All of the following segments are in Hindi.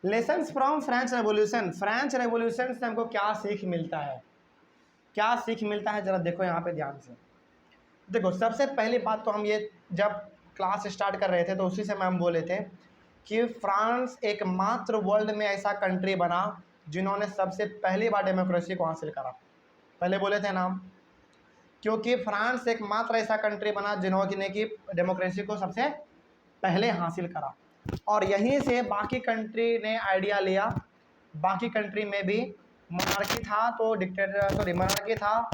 Lessons from French revolution, French revolution से हमको क्या सीख मिलता है, क्या सीख मिलता है, ज़रा देखो यहाँ पे ध्यान से। देखो सबसे पहली बात तो हम ये जब क्लास स्टार्ट कर रहे थे तो उसी समय हम बोले थे कि फ्रांस एकमात्र वर्ल्ड में ऐसा कंट्री बना जिन्होंने सबसे पहली बार डेमोक्रेसी को हासिल करा। पहले बोले थे नाम, क्योंकि फ्रांस एकमात्र ऐसा कंट्री बना जिन्होंने की डेमोक्रेसी को सबसे पहले हासिल करा, और यहीं से बाकी कंट्री ने आइडिया लिया। बाकी कंट्री में भी मोनार्की था तो मोनार्की था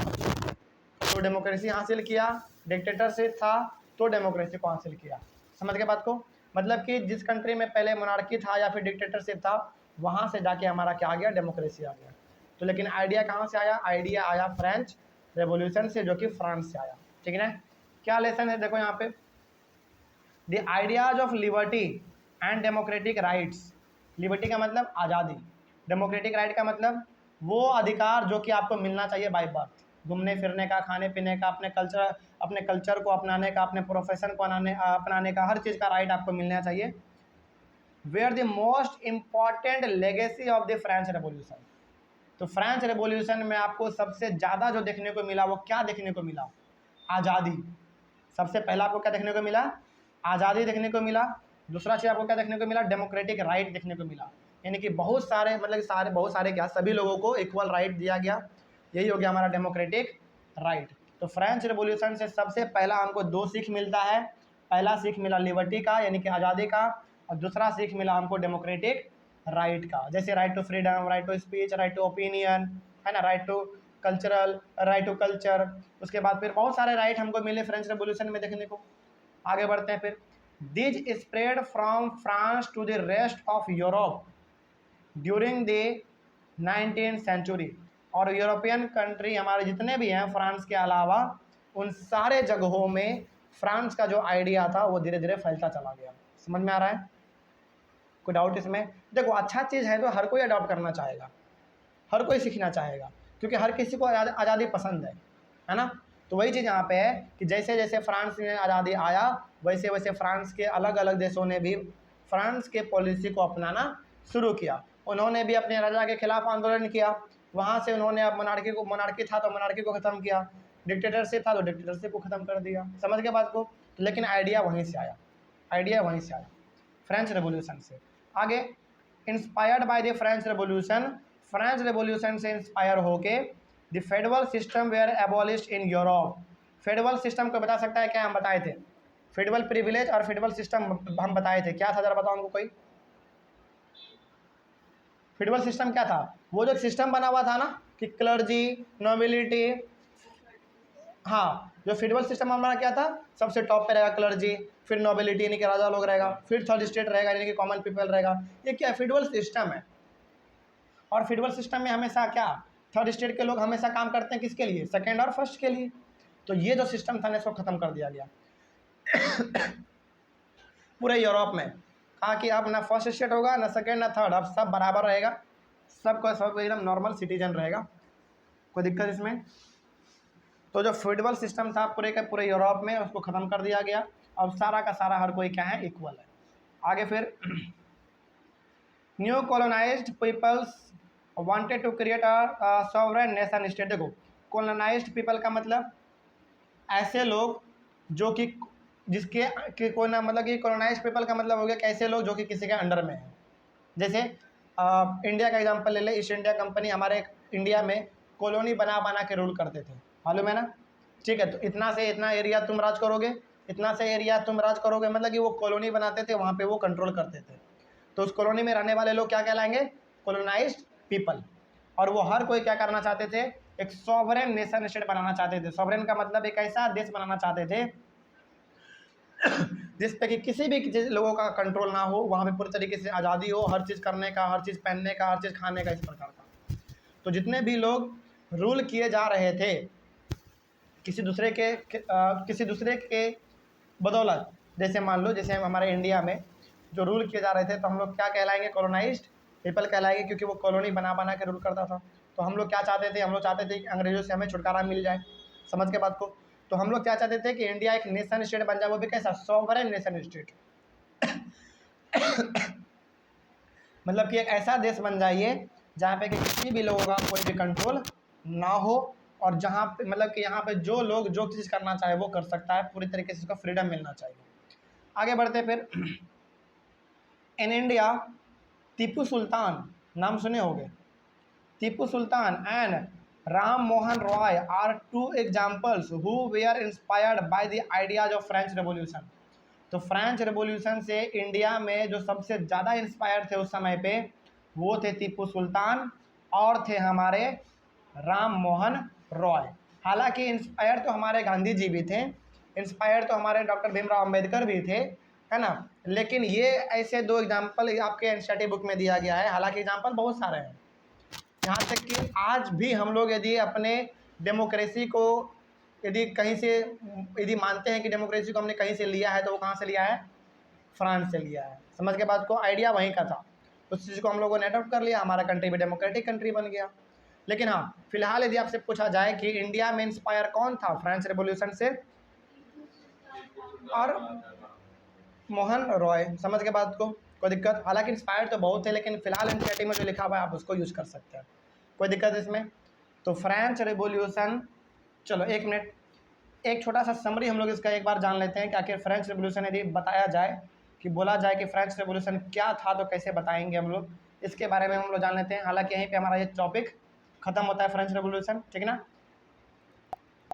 तो डेमोक्रेसी हासिल किया, डिक्टेटरशिप था तो डेमोक्रेसी को हासिल किया। समझ गए बात को? मतलब कि जिस कंट्री में पहले मोनार्की था या फिर डिक्टेटरशिप था, वहाँ से जाके हमारा क्या आ गया, डेमोक्रेसी आ गया। तो लेकिन आइडिया कहाँ से आया? आइडिया आया फ्रेंच रेवोल्यूशन से, जो कि फ्रांस से आया। ठीक है ना? क्या लेसन है देखो यहाँ पे, the ideas of liberty and democratic rights. Liberty का मतलब आज़ादी, डेमोक्रेटिक राइट का मतलब वो अधिकार जो कि आपको मिलना चाहिए बाय बर्थ, घूमने फिरने का, खाने पीने का, अपने कल्चर को अपनाने का, अपने प्रोफेशन को अपनाने का, हर चीज़ का राइट आपको मिलना चाहिए। Where the most important legacy of the French revolution. तो फ्रेंच रेवोल्यूशन में आपको सबसे ज़्यादा जो देखने को मिला वो क्या देखने को मिला? आज़ादी। सबसे पहला आपको क्या देखने को मिला? आज़ादी देखने को मिला। दूसरा चीज़ आपको क्या देखने को मिला? डेमोक्रेटिक राइट देखने को मिला। यानी कि बहुत सारे, मतलब बहुत सारे क्या, सभी लोगों को इक्वल राइट दिया गया। यही हो गया हमारा डेमोक्रेटिक राइट। तो फ्रेंच रेवोल्यूशन से सबसे पहला हमको दो सीख मिलता है। पहला सीख मिला लिबर्टी का, यानी कि आज़ादी का, और दूसरा सीख मिला हमको डेमोक्रेटिक राइट का। जैसे right to freedom, right to speech, right to opinion, है ना, right to cultural, right to culture. उसके बाद फिर बहुत सारे राइट हमको मिले फ्रेंच रेवोल्यूशन में देखने को। आगे बढ़ते हैं फिर। This spread from France to the rest of Europe during the 19th century. और यूरोपियन कंट्री हमारे जितने भी हैं फ्रांस के अलावा, उन सारे जगहों में फ्रांस का जो आइडिया था वो धीरे धीरे फैलता चला गया। समझ में आ रहा है? कोई डाउट इसमें? देखो अच्छा चीज़ है तो हर कोई अडॉप्ट करना चाहेगा, हर कोई सीखना चाहेगा, क्योंकि हर किसी को आज़ादी पसंद है ना। तो वही चीज़ यहाँ पे है कि जैसे जैसे फ्रांस में आज़ादी आया, वैसे वैसे फ्रांस के अलग अलग देशों ने भी फ्रांस के पॉलिसी को अपनाना शुरू किया। उन्होंने भी अपने राजा के खिलाफ आंदोलन किया। वहाँ से उन्होंने अब मोनार्की था तो मोनार्की को ख़त्म किया, डिक्टेटरशिप था तो डिक्टेटरशिप को ख़त्म कर दिया। समझ के बात को? तो लेकिन आइडिया वहीं से आया, आइडिया वहीं से आया, फ्रेंच रेवोल्यूशन से। आगे, inspired by the French revolution, French revolution से इंस्पायर होके the federal system were abolished in Europe. Federal system को बता सकता है क्या? हम बताए थे फेडरल प्रिविलेज और फेडरल सिस्टम हम बताए थे। क्या था जरा बताओ हमको कोई। फेडरल सिस्टम क्या था? वो जो सिस्टम बना हुआ था ना कि क्लर्जी, नोबिलिटी, हाँ, जो फेडरल सिस्टम हमारा क्या था, सबसे टॉप पे रहेगा क्लर्जी, फिर नोबिलिटी यानी कि राजा लोग रहेगा, फिर थर्ड स्टेट रहेगा यानी कि कॉमन पीपल रहेगा। ये क्या फेडरल सिस्टम है। और फेडरल सिस्टम में हमेशा क्या, थर्ड स्टेट के लोग हमेशा काम करते हैं किसके लिए? सेकंड और फर्स्ट के लिए। तो ये जो सिस्टम था ना, इसको ख़त्म कर दिया गया पूरे यूरोप में। कहा कि अब ना फर्स्ट स्टेट होगा, ना सेकंड, ना थर्ड, अब सब बराबर रहेगा, सब एकदम नॉर्मल सिटीजन रहेगा। कोई दिक्कत इसमें? तो जो फेडरल सिस्टम था पूरे के पूरे यूरोप में, उसको ख़त्म कर दिया गया। अब सारा का सारा हर कोई क्या है, इक्वल है। आगे फिर new colonized peoples wanted to create a sovereign nation state. देखो कॉलोनाइज्ड पीपल का मतलब ऐसे लोग जो कि जिसके कि कोई ना, मतलब कि कॉलोनाइज्ड पीपल का मतलब हो गया कैसे लोग जो कि किसी के अंडर में हैं। जैसे इंडिया का एग्जांपल ले ले, ईस्ट इंडिया कंपनी हमारे इंडिया में कॉलोनी बना बना के रूल करते थे, मालूम है ना। ठीक है, तो इतना से इतना एरिया तुम राज करोगे, इतना से एरिया तुम राज करोगे, मतलब कि वो कॉलोनी बनाते थे, वहाँ पे वो कंट्रोल करते थे। तो उस कॉलोनी में रहने वाले लोग क्या कहलाएंगे? Colonised people. और वो हर कोई क्या करना चाहते थे? एक सॉवरेन नेशन स्टेट बनाना चाहते थे। सॉवरेन का मतलब एक ऐसा देश बनाना चाहते थे जिस पे कि किसी भी लोगों का कंट्रोल ना हो, वहाँ पे पूरी तरीके से आज़ादी हो, हर चीज़ करने का, हर चीज़ पहनने का, हर चीज़ खाने का, इस प्रकार का। तो जितने भी लोग रूल किए जा रहे थे किसी दूसरे के बदौलत, जैसे मान लो जैसे हमारे इंडिया में जो रूल किए जा रहे थे, तो हम लोग क्या कहलाएंगे? कॉलोनाइज्ड पीपल कहलाएंगे, क्योंकि वो कॉलोनी बना बना के रूल करता था। तो हम लोग क्या चाहते थे? हम लोग चाहते थे कि अंग्रेज़ों से हमें छुटकारा मिल जाए। समझ के बात को? तो हम लोग क्या चाहते थे कि इंडिया एक नेशन स्टेट बन जाए, वो भी कैसा? Sovereign nation state. मतलब कि एक ऐसा देश बन जाइए जहाँ पे कि किसी भी लोगों का कोई भी कंट्रोल ना हो, और जहाँ पे मतलब कि यहाँ पे जो लोग जो चीज़ करना चाहे वो कर सकता है, पूरी तरीके से उसका फ्रीडम मिलना चाहिए। आगे बढ़ते फिर इन इंडिया टीपू सुल्तान, नाम सुने होंगे, Tipu Sultan and Ram Mohan Roy are two examples who were inspired by the ideas of French revolution. तो फ्रेंच रेवोल्यूशन से इंडिया में जो सबसे ज़्यादा इंस्पायर थे उस समय पे वो थे टीपू सुल्तान और थे हमारे राम मोहन रॉय। हालांकि इंस्पायर तो हमारे गांधी जी भी थे, इंस्पायर तो हमारे डॉक्टर भीमराव अंबेडकर भी थे, है ना, लेकिन ये ऐसे दो एग्जाम्पल आपके एनसीईआरटी बुक में दिया गया है। हालांकि एग्जाम्पल बहुत सारे हैं, यहाँ तक कि आज भी हम लोग यदि अपने डेमोक्रेसी को यदि कहीं से यदि मानते हैं कि डेमोक्रेसी को हमने कहीं से लिया है तो वो कहाँ से लिया है, फ्रांस से लिया है। समझ के बात को, आइडिया वहीं का था, उस चीज़ को हम लोगों ने अडॉप्ट कर लिया, हमारा कंट्री भी डेमोक्रेटिक कंट्री बन गया। लेकिन हाँ, फिलहाल यदि आपसे पूछा जाए कि इंडिया में इंस्पायर कौन था फ्रेंच रेवोल्यूशन से, और मोहन रॉय। समझ के बात को, कोई दिक्कत? हालांकि इंस्पायर तो बहुत है, लेकिन फिलहाल एनसीईआरटी में जो लिखा हुआ है आप उसको यूज़ कर सकते हैं, कोई दिक्कत इसमें? तो फ्रेंच रेवोल्यूशन, चलो एक मिनट, एक छोटा सा समरी हम लोग इसका एक बार जान लेते हैं कि आखिर फ्रेंच रेवोल्यूशन यदि बताया जाए कि बोला जाए कि फ्रेंच रेवोल्यूशन क्या था तो कैसे बताएंगे हम लोग, इसके बारे में हम लोग जान लेते हैं। हालांकि यहीं पे हमारा ये टॉपिक खत्म होता है फ्रेंच रेवोल्यूशन, ठीक है ना।